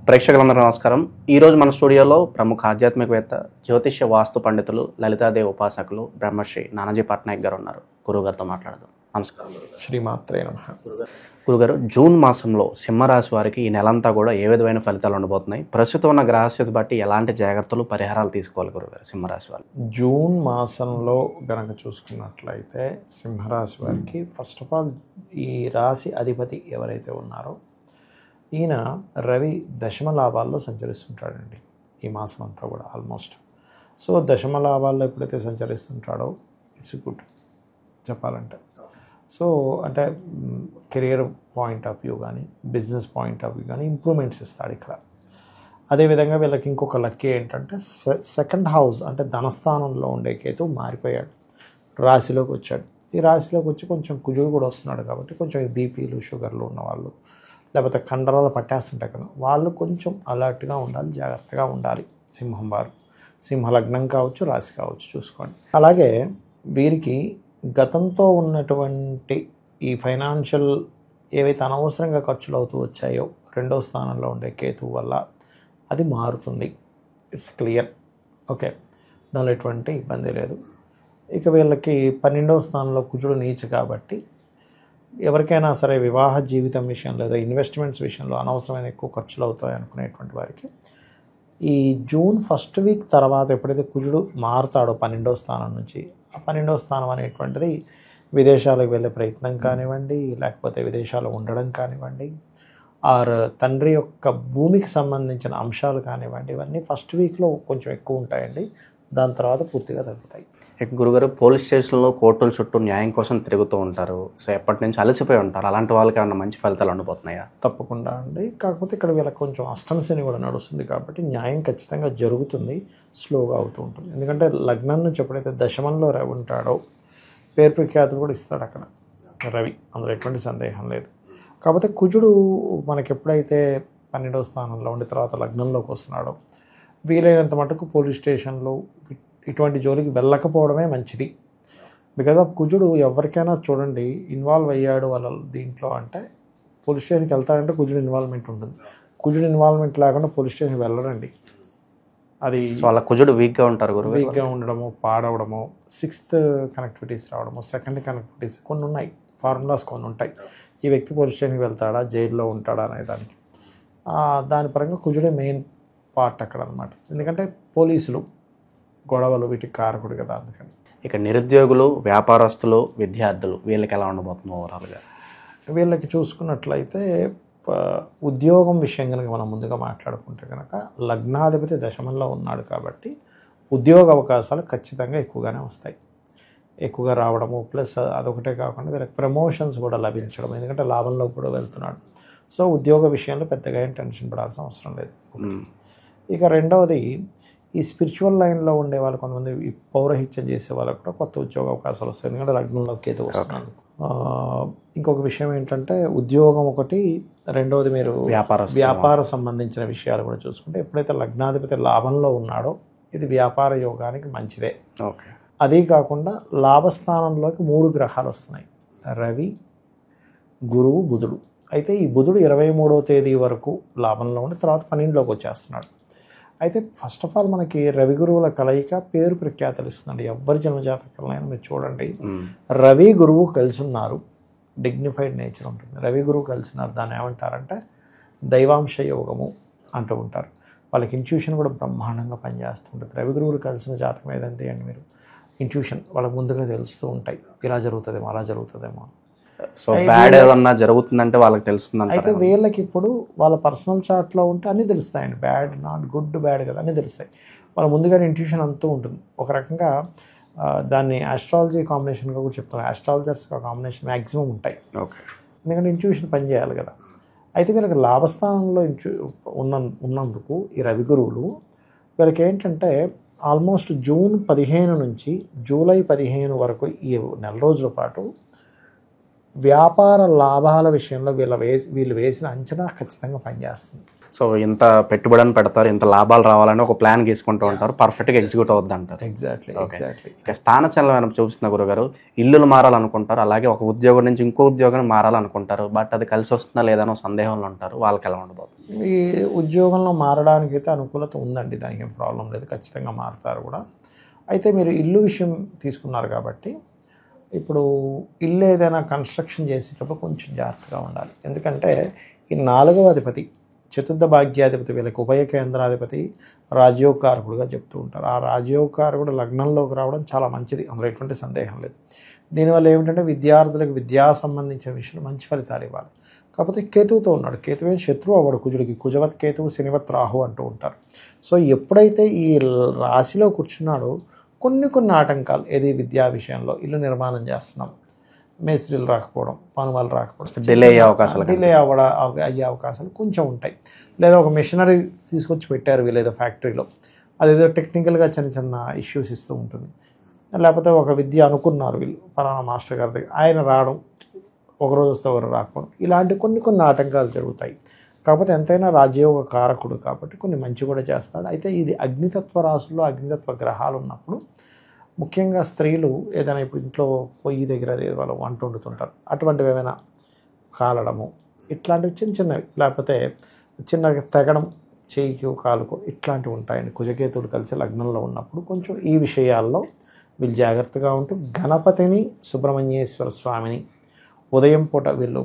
ప్రేక్షకులందరూ నమస్కారం. ఈరోజు మన స్టూడియోలో ప్రముఖ ఆధ్యాత్మికవేత్త, జ్యోతిష్య వాస్తు పండితులు, లలితాదేవి ఉపాసకులు బ్రహ్మశ్రీ నానాజీ పట్నాయక్ గారు ఉన్నారు. గురుగారితో మాట్లాడదాం. నమస్కారం. శ్రీమాత్రే నమః. గురుగారు, జూన్ మాసంలో సింహరాశి వారికి ఈ నెలంతా కూడా ఏ విధమైన ఫలితాలు ఉండబోతున్నాయి? ప్రస్తుతం ఉన్న గ్రహస్థితి బట్టి ఎలాంటి జాగ్రత్తలు, పరిహారాలు తీసుకోవాలి గురుగారు సింహరాశి వారు? జూన్ మాసంలో గనక చూసుకున్నట్లయితే సింహరాశి వారికి ఫస్ట్ ఆఫ్ ఆల్ ఈ రాశి అధిపతి ఎవరైతే ఉన్నారో ఈయన రవి దశమ లాభాల్లో సంచరిస్తుంటాడండి ఈ మాసం అంతా కూడా ఆల్మోస్ట్. సో దశమ లాభాల్లో ఎప్పుడైతే సంచరిస్తుంటాడో ఇట్స్ గుడ్ చెప్పాలంటే. సో అంటే కెరియర్ పాయింట్ ఆఫ్ వ్యూ కానీ, బిజినెస్ పాయింట్ ఆఫ్ వ్యూ కానీ ఇంప్రూవ్మెంట్స్ ఇస్తాడు ఇక్కడ. అదేవిధంగా వీళ్ళకి ఇంకొక లక్కీ ఏంటంటే సెకండ్ హౌస్ అంటే ధనస్థానంలో ఉండే కేతు మారిపోయాడు, రాశిలోకి వచ్చాడు. ఈ రాశిలోకి వచ్చి కొంచెం కుజుడు కూడా వస్తున్నాడు కాబట్టి కొంచెం బీపీలు షుగర్లు ఉన్నవాళ్ళు, లేకపోతే కండరాలు పట్టేస్తుంటాయి కదా, వాళ్ళు కొంచెం అలర్ట్గా ఉండాలి, జాగ్రత్తగా ఉండాలి. సింహం వారు, సింహ లగ్నం కావచ్చు, రాశి కావచ్చు చూసుకోండి. అలాగే వీరికి గతంతో ఉన్నటువంటి ఈ ఫైనాన్షియల్ ఏవైతే అనవసరంగా ఖర్చులు అవుతూ వచ్చాయో రెండో స్థానంలో ఉండే కేతువు వల్ల అది మారుతుంది. It's clear. ఓకే, దానిలో ఎటువంటి ఇబ్బంది లేదు. ఇక వీళ్ళకి 12వ స్థానంలో కుజుడు నీచ కాబట్టి ఎవరికైనా సరే వివాహ జీవితం విషయంలో లేదా ఇన్వెస్ట్మెంట్స్ విషయంలో అనవసరమైన ఎక్కువ ఖర్చులు అవుతాయి అనుకునేటువంటి వారికి ఈ జూన్ ఫస్ట్ వీక్ తర్వాత ఎప్పుడైతే కుజుడు మారుతాడో 12వ స్థానం నుంచి, ఆ 12వ స్థానం అనేటువంటిది విదేశాలకు వెళ్ళే ప్రయత్నం కానివ్వండి, లేకపోతే విదేశాలు ఉండడం కానివ్వండి, ఆర్ తండ్రి యొక్క భూమికి సంబంధించిన అంశాలు కానివ్వండి, ఇవన్నీ ఫస్ట్ వీక్లో కొంచెం ఎక్కువ ఉంటాయండి. దాని తర్వాత పూర్తిగా తగ్గుతాయి. గురుగారు, పోలీస్ స్టేషన్లో కోర్టుల చుట్టూ న్యాయం కోసం తిరుగుతూ ఉంటారు. సో ఎప్పటి నుంచి అలసిపోయి ఉంటారు. అలాంటి వాళ్ళకి ఏమన్నా మంచి ఫలితాలు ఉండబోతున్నాయా? తప్పకుండా అండి. కాకపోతే ఇక్కడ వీళ్ళకి కొంచెం అష్టమశని కూడా నడుస్తుంది కాబట్టి న్యాయం ఖచ్చితంగా జరుగుతుంది, స్లోగా అవుతూ ఉంటుంది. ఎందుకంటే లగ్నం నుంచి ఎప్పుడైతే దశమంలో రవి ఉంటాడో పేరు ప్రఖ్యాతులు కూడా ఇస్తాడు అక్కడ రవి, అందులో ఎటువంటి సందేహం లేదు. కాకపోతే కుజుడు మనకి ఎప్పుడైతే 12వ స్థానంలో ఉండి తర్వాత లగ్నంలోకి వస్తున్నాడో వీలైనంత మటుకు పోలీస్ స్టేషన్లో ఇటువంటి జోలికి వెళ్ళకపోవడమే మంచిది. బికాజ్ ఆఫ్ కుజుడు ఎవరికైనా చూడండి ఇన్వాల్వ్ అయ్యాడు వాళ్ళ దీంట్లో అంటే పోలీస్ స్టేషన్కి వెళ్తాడంటే కుజుడు ఇన్వాల్వ్మెంట్ ఉంటుంది. కుజుడు ఇన్వాల్వ్మెంట్ లేకుండా పోలీస్ స్టేషన్కి వెళ్ళడండి. అది వాళ్ళ కుజుడు వీక్గా ఉంటారు గురువు, వీక్గా ఉండడము, పాడవడము, 6th కనెక్టివిటీస్ రావడము, 2nd కనెక్టివిటీస్ కొన్ని ఉన్నాయి, ఫార్ములాస్ కొన్ని ఉంటాయి. ఈ వ్యక్తి పోలీస్ స్టేషన్కి వెళ్తాడా, జైల్లో ఉంటాడా అనే దానికి దాని పరంగా కుజుడే మెయిన్ పార్ట్ అక్కడ అనమాట. ఎందుకంటే పోలీసులు గొడవలు వీటికి కారకుడు కదా, అందుకని. ఇక నిరుద్యోగులు, వ్యాపారస్తులు, విద్యార్థులు వీళ్ళకి ఎలా ఉండబోతుందో ఓవరాల్గా? వీళ్ళకి చూసుకున్నట్లయితే ఉద్యోగం విషయం కనుక మనం ముందుగా మాట్లాడుకుంటే కనుక లగ్నాధిపతి దశమంలో ఉన్నాడు కాబట్టి ఉద్యోగ అవకాశాలు ఖచ్చితంగా ఎక్కువగానే వస్తాయి, ఎక్కువగా రావడము. ప్లస్ అదొకటే కాకుండా వీళ్ళకి ప్రమోషన్స్ కూడా లభించడం, ఎందుకంటే లాభంలో కూడా వెళ్తున్నాడు. సో ఉద్యోగ విషయంలో పెద్దగా ఏం టెన్షన్ పడాల్సిన అవసరం లేదు. ఇక రెండవది ఈ స్పిరిచువల్ లైన్లో ఉండే వాళ్ళు, కొంతమంది ఈ పౌరహిత్యం చేసే వాళ్ళకు కూడా కొత్త ఉద్యోగ అవకాశాలు వస్తాయి, ఎందుకంటే లగ్నంలో కేతు వస్తుంది. ఇంకొక విషయం ఏంటంటే ఉద్యోగం ఒకటి, రెండవది మీరు వ్యాపార సంబంధించిన విషయాలు కూడా చూసుకుంటే ఎప్పుడైతే లగ్నాధిపతి లాభంలో ఉన్నాడో ఇది వ్యాపార యోగానికి మంచిదే. ఓకే. అదే కాకుండా లాభస్థానంలోకి 3 గ్రహాలు వస్తున్నాయి, రవి, గురువు, బుధుడు. అయితే ఈ బుధుడు 23వ తేదీ వరకు లాభంలో ఉండి తర్వాత 12లోకి వచ్చేస్తున్నాడు. అయితే ఫస్ట్ ఆఫ్ ఆల్ మనకి రవి గురువుల కలయిక పేరు ప్రఖ్యాతలు ఇస్తుందండి. ఎవరి జన్మజాతకాలైనా మీరు చూడండి, రవి గురువు కలిసి ఉన్నారు, డిగ్నిఫైడ్ నేచర్ ఉంటుంది. రవి గురువు కలిసి ఉన్నారు, దాన్ని ఏమంటారంటే దైవాంశ యోగము అంటూ ఉంటారు. వాళ్ళకి ఇంట్యూషన్ కూడా బ్రహ్మాండంగా పనిచేస్తుంటుంది. రవి గురువులు కలిసిన జాతకం ఏదంటే అండి, మీరు ఇంట్యూషన్ వాళ్ళకి ముందుగా తెలుస్తూ ఉంటాయి, ఇలా జరుగుతుందేమో, అలా జరుగుతుందేమో. సో బ్యాడ్ ఏదన్నా జరుగుతుందంటే వాళ్ళకి తెలుస్తుంది. అయితే వీళ్ళకి ఇప్పుడు వాళ్ళ పర్సనల్ చార్ట్లో ఉంటే అన్నీ తెలుస్తాయండి, బ్యాడ్, నాట్ గుడ్, బ్యాడ్ కదా అన్నీ తెలుస్తాయి. వాళ్ళ ముందుగానే ఇంట్యూషన్ అంతూ ఉంటుంది. ఒక రకంగా దాన్ని ఆస్ట్రాలజీ కాంబినేషన్గా కూడా చెప్తాను. ఆస్ట్రాలజర్స్ కాంబినేషన్ మ్యాక్సిమం ఉంటాయి, ఎందుకంటే ఇంట్యూషన్ పనిచేయాలి కదా. అయితే వీళ్ళకి లాభస్థానంలో ఉన్నందుకు ఈ రవి గురువులు వీళ్ళకి ఏంటంటే ఆల్మోస్ట్ జూన్ 15 నుంచి జూలై 15 వరకు ఈ నెల రోజుల పాటు వ్యాపార లాభాల విషయంలో వీళ్ళు వేసిన అంచనా ఖచ్చితంగా పనిచేస్తుంది. సో ఇంత పెట్టుబడిని పెడతారు, ఇంత లాభాలు రావాలని ఒక ప్లాన్ గీసుకుంటూ ఉంటారు, పర్ఫెక్ట్గా ఎగ్జిక్యూట్ అవుద్ది అంటారు. ఎగ్జాక్ట్లీ. ఇక స్థాన చలనం చూపిస్తున్న గురుగారు, ఇల్లులు మారాలనుకుంటారు, అలాగే ఒక ఉద్యోగం నుంచి ఇంకో ఉద్యోగం మారాలనుకుంటారు, బట్ అది కలిసి వస్తుందా లేదనో సందేహంలో ఉంటారు. వాళ్ళకి ఎలా ఉండబోతుంది? ఈ ఉద్యోగంలో మారడానికి అయితే అనుకూలత ఉందండి, దానికి ఏం ప్రాబ్లం లేదు, ఖచ్చితంగా మారుతారు కూడా. అయితే మీరు ఇల్లు విషయం తీసుకున్నారు కాబట్టి, ఇప్పుడు ఇల్లు ఏదైనా కన్స్ట్రక్షన్ చేసేటప్పుడు కొంచెం జాగ్రత్తగా ఉండాలి. ఎందుకంటే ఈ 4వ అధిపతి, చతుర్థ భాగ్యాధిపతి, వీళ్ళకి ఉభయ కేంద్రాధిపతి, రాజ్యోగకారకుడుగా చెప్తూ ఉంటారు. ఆ రాజ్యోగకారకుడు లగ్నంలోకి రావడం చాలా మంచిది, అందులో ఎటువంటి సందేహం లేదు. దీనివల్ల ఏమిటంటే విద్యార్థులకు విద్యా సంబంధించిన విషయంలో మంచి ఫలితాలు ఇవ్వాలి. కాకపోతే కేతువుతో ఉన్నాడు, కేతువే శత్రువు అవ్వడు కుజుడికి, కుజవత్ కేతువు శనివత్ రాహు అంటూ ఉంటారు. సో ఎప్పుడైతే ఈ రాశిలో కూర్చున్నాడో కొన్ని ఆటంకాలు, ఏది విద్యా విషయంలో, ఇల్లు నిర్మాణం చేస్తున్నాం, మేస్త్రీలు రాకపోవడం, పనులు రాకపోవడం, డిలే అయ్యే అవకాశాలు కొంచెం ఉంటాయి. లేదా ఒక మిషనరీ తీసుకొచ్చి పెట్టారు వీళ్ళేదో ఫ్యాక్టరీలో, అదేదో టెక్నికల్గా చిన్న ఇష్యూస్ ఇస్తూ ఉంటుంది. లేకపోతే ఒక విద్య అనుకున్నారు వీళ్ళు పలానా మాస్టర్ గారి దగ్గర, ఆయన రావడం, ఒకరోజు వస్తే ఒకరు రాకపోవడం, ఇలాంటి కొన్ని ఆటంకాలు జరుగుతాయి. కాకపోతే ఎంతైనా రాజ్యోగ కారకుడు కాబట్టి కొన్ని మంచి కూడా చేస్తాడు. అయితే ఇది అగ్నితత్వ రాశుల్లో అగ్నితత్వ గ్రహాలు ఉన్నప్పుడు, ముఖ్యంగా స్త్రీలు ఏదైనా ఇప్పుడు ఇంట్లో పొయ్యి దగ్గర వాళ్ళు వంట వండుతుంటారు, అటువంటివి ఏమైనా కాలడము, ఇట్లాంటివి చిన్నవి, లేకపోతే చిన్నగా తెగడం, చేయికి కాలుకో, ఇట్లాంటివి ఉంటాయండి. కుజకేతుడు కలిసి లగ్నంలో ఉన్నప్పుడు కొంచెం ఈ విషయాల్లో వీళ్ళు జాగ్రత్తగా ఉంటూ గణపతిని, సుబ్రహ్మణ్యేశ్వర స్వామిని ఉదయం పూట వీళ్ళు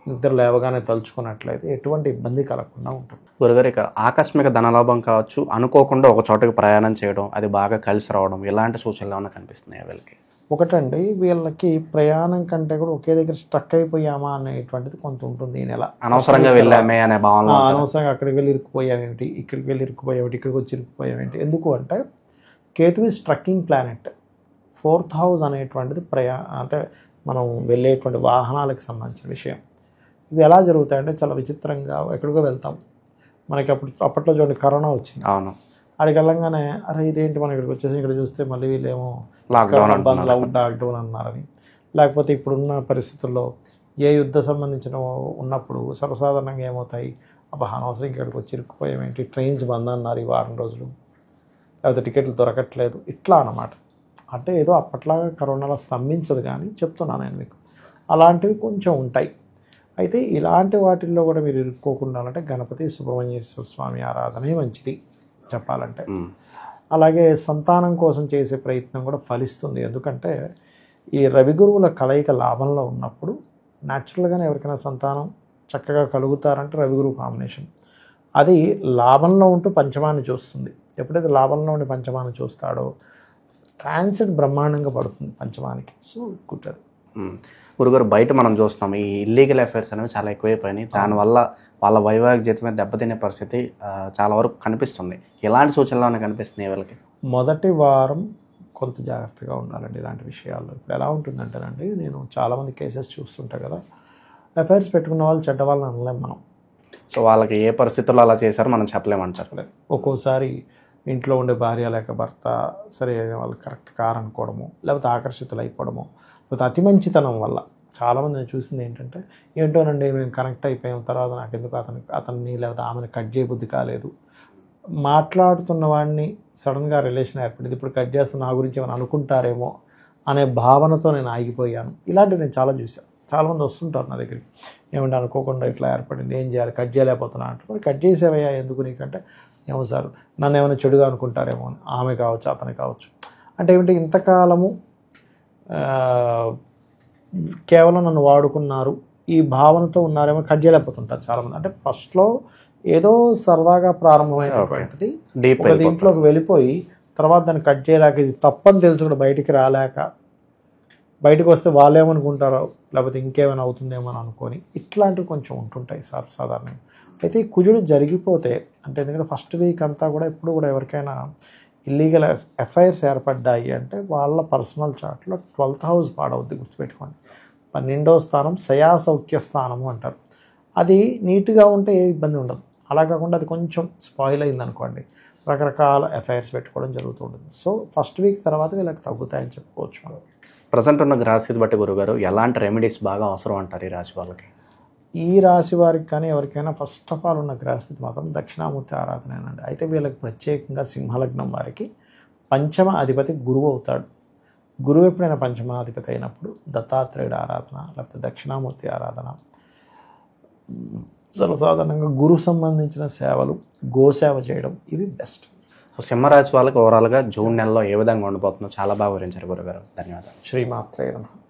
నిద్ర లేవగానే తలుచుకున్నట్లయితే ఎటువంటి ఇబ్బంది కలగకుండా ఉంటుంది. గురుగారు, ఇక ఆకస్మిక ధనలాభం కావచ్చు, అనుకోకుండా ఒక చోటకి ప్రయాణం చేయడం, అది బాగా కలిసి రావడం, ఇలాంటి సూచనలు ఏమైనా కనిపిస్తున్నాయి వీళ్ళకి? ఒకటండి, వీళ్ళకి ప్రయాణం కంటే కూడా ఒకే దగ్గర స్ట్రక్ అయిపోయామా అనేటువంటిది కొంత ఉంటుంది. ఈ నెల అనవసరంగా వెళ్ళామే అనే భావన, అనవసరంగా అక్కడికి వెళ్ళి ఇరుక్కుపోయావేంటి, ఇక్కడికి వెళ్ళి ఇరుక్కుపోయావేంటి, ఇక్కడికి వచ్చి ఇరుక్కుపోయావేంటి. ఎందుకు అంటే కేతువి స్ట్రక్కింగ్ ప్లానెట్. 4th హౌస్ అనేటువంటిది అంటే మనం వెళ్ళేటువంటి వాహనాలకు సంబంధించిన విషయం. ఇవి ఎలా జరుగుతాయంటే చాలా విచిత్రంగా, ఎక్కడికో వెళ్తాం, మనకి అప్పట్లో చూడండి కరోనా వచ్చింది, అవును, అక్కడికి వెళ్ళంగానే అరే ఇదేంటి మనం ఇక్కడికి వచ్చేసి ఇక్కడ చూస్తే మళ్ళీ వీళ్ళేమో లాక్డౌన్ అన్నారని. లేకపోతే ఇప్పుడున్న పరిస్థితుల్లో ఏ యుద్ధ సంబంధించిన ఉన్నప్పుడు సర్వసాధారణంగా ఏమవుతాయి, అనవసరం ఇక్కడికి వచ్చి ఇరుక్కుపోయామేంటి, ట్రైన్స్ బంద్ అన్నారు ఈ వారం రోజులు, లేకపోతే టికెట్లు దొరకట్లేదు, ఇట్లా అన్నమాట. అంటే ఏదో అప్పట్లాగా కరోనాలో స్తంభించదు, కానీ చెప్తున్నాను నేను మీకు, అలాంటివి కొంచెం ఉంటాయి. అయితే ఇలాంటి వాటిల్లో కూడా మీరు ఇరుక్కోకుండా అంటే గణపతి, సుబ్రహ్మణ్యేశ్వర స్వామి ఆరాధనే మంచిది చెప్పాలంటే. అలాగే సంతానం కోసం చేసే ప్రయత్నం కూడా ఫలిస్తుంది. ఎందుకంటే ఈ రవి గురువుల కలయిక లాభంలో ఉన్నప్పుడు న్యాచురల్గానే ఎవరికైనా సంతానం చక్కగా కలుగుతారంటే రవి గురువు కాంబినేషన్. అది లాభంలో ఉంటూ పంచమాన్ని చూస్తుంది. ఎప్పుడైతే లాభంలో ఉండి పంచమాన్ని చూస్తాడో ట్రాన్సిట్ బ్రహ్మాండంగా పడుతుంది పంచమానికి. సో కుట్టదు. గురుగారు, బయట మనం చూస్తున్నాం ఈ ఇల్లీగల్ అఫైర్స్ అనేవి చాలా ఎక్కువైపోయినాయి, దానివల్ల వాళ్ళ వైవాహిక జీవితం మీద దెబ్బతినే పరిస్థితి చాలా వరకు కనిపిస్తుంది. ఎలాంటి సూచనలు కనిపిస్తున్నాయి వీళ్ళకి? మొదటి వారం కొంత జాగ్రత్తగా ఉండాలండి ఇలాంటి విషయాల్లో. ఇప్పుడు ఎలా ఉంటుందంటేనండి, నేను చాలామంది కేసెస్ చూస్తుంటా కదా, అఫైర్స్ పెట్టుకున్న వాళ్ళు చెడ్డ వాళ్ళని అనలేం మనం. సో వాళ్ళకి ఏ పరిస్థితుల్లో అలా చేశారో మనం చెప్పలేమంటారు. ఒక్కోసారి ఇంట్లో ఉండే భార్య లేక భర్త సరే వాళ్ళు కరెక్ట్ కారు అనుకోవడము, లేకపోతే ఆకర్షితులు అయిపోవడము, లేకపోతే అతి మంచితనం వల్ల. చాలామంది నేను చూసింది ఏంటంటే, ఏంటోనండి మేము కనెక్ట్ అయిపోయాం, తర్వాత నాకు ఎందుకు అతన్ని లేకపోతే ఆమెను కట్ చేయబుద్ధి కాలేదు, మాట్లాడుతున్న వాడిని సడన్గా రిలేషన్ ఏర్పడింది, ఇప్పుడు కట్ చేస్తే నా గురించి ఏమైనా అనుకుంటారేమో అనే భావనతో నేను ఆగిపోయాను. ఇలాంటివి నేను చాలా చూశాను. చాలామంది వస్తుంటారు నా దగ్గరికి, ఏమంటే అనుకోకుండా ఇట్లా ఏర్పడింది, ఏం చేయాలి, కట్ చేయలేకపోతున్నా అంటారు. కట్ చేసేవయ్యా ఎందుకు నీకంటే, ఏమో సార్ నన్ను ఏమైనా చెడుగా అనుకుంటారేమో అని, ఆమె కావచ్చు అతను కావచ్చు. అంటే ఏమిటి, ఇంతకాలము కేవలం నన్ను వాడుకున్నారు ఈ భావనతో ఉన్నారేమో, కట్ చేయలేకపోతుంటారు చాలామంది. అంటే ఫస్ట్లో ఏదో సరదాగా ప్రారంభమైనటువంటిది ఒక దీంట్లోకి వెళ్ళిపోయి తర్వాత దాన్ని కట్ చేయలేక, ఇది తప్పని తెలుసు కూడా బయటికి రాలేక, బయటకు వస్తే వాళ్ళు ఏమనుకుంటారో లేకపోతే ఇంకేమైనా అవుతుందేమో అని అనుకొని ఇట్లాంటివి కొంచెం ఉంటుంటాయి సార్ సాధారణంగా. అయితే ఈ కుజుడు జరిగిపోతే అంటే, ఎందుకంటే ఫస్ట్ వీక్ అంతా కూడా ఎప్పుడు కూడా ఎవరికైనా ఇల్లీగల్ ఎఫ్ఐఆర్స్ ఏర్పడ్డాయి అంటే వాళ్ళ పర్సనల్ చార్ట్లో 12th హౌస్ పాడవుద్ది, గుర్తుపెట్టుకోండి. 12వ స్థానం శయాసౌఖ్య స్థానము అంటారు. అది నీట్గా ఉంటే ఏ ఇబ్బంది ఉండదు. అలా కాకుండా అది కొంచెం స్పాయిల్ అయింది అనుకోండి, రకరకాల ఎఫ్ఐఆర్స్ పెట్టుకోవడం జరుగుతూ ఉంటుంది. సో ఫస్ట్ వీక్ తర్వాత వీళ్ళకి తగ్గుతాయని చెప్పుకోవచ్చు మనం. ప్రజెంట్ ఉన్న గ్రహస్థితి బట్టి గురుగారు ఎలాంటి రెమెడీస్ బాగా అవసరం అంటారు ఈ రాశి వాళ్ళకి? ఈ రాశి వారికి కానీ ఎవరికైనా ఫస్ట్ ఆఫ్ ఆల్ ఉన్న గ్రహస్థితి మాత్రం దక్షిణామూర్తి ఆరాధనేనండి. అయితే వీళ్ళకి ప్రత్యేకంగా సింహలగ్నం వారికి పంచమ అధిపతి గురువు అవుతాడు. గురువు ఎప్పుడైనా పంచమాధిపతి అయినప్పుడు దత్తాత్రేయుడు ఆరాధన లేకపోతే దక్షిణామూర్తి ఆరాధన, సర్వసాధారణంగా గురు సంబంధించిన సేవలు, గోసేవ చేయడం ఇవి బెస్ట్. సో సింహరాశి వాళ్ళకి ఓవరాల్గా జూన్ నెలలో ఏ విధంగా ఉండిపోతుందో చాలా బాగా వివరించారు గురుగారు. ధన్యవాదాలు. శ్రీమాత్రే నమః.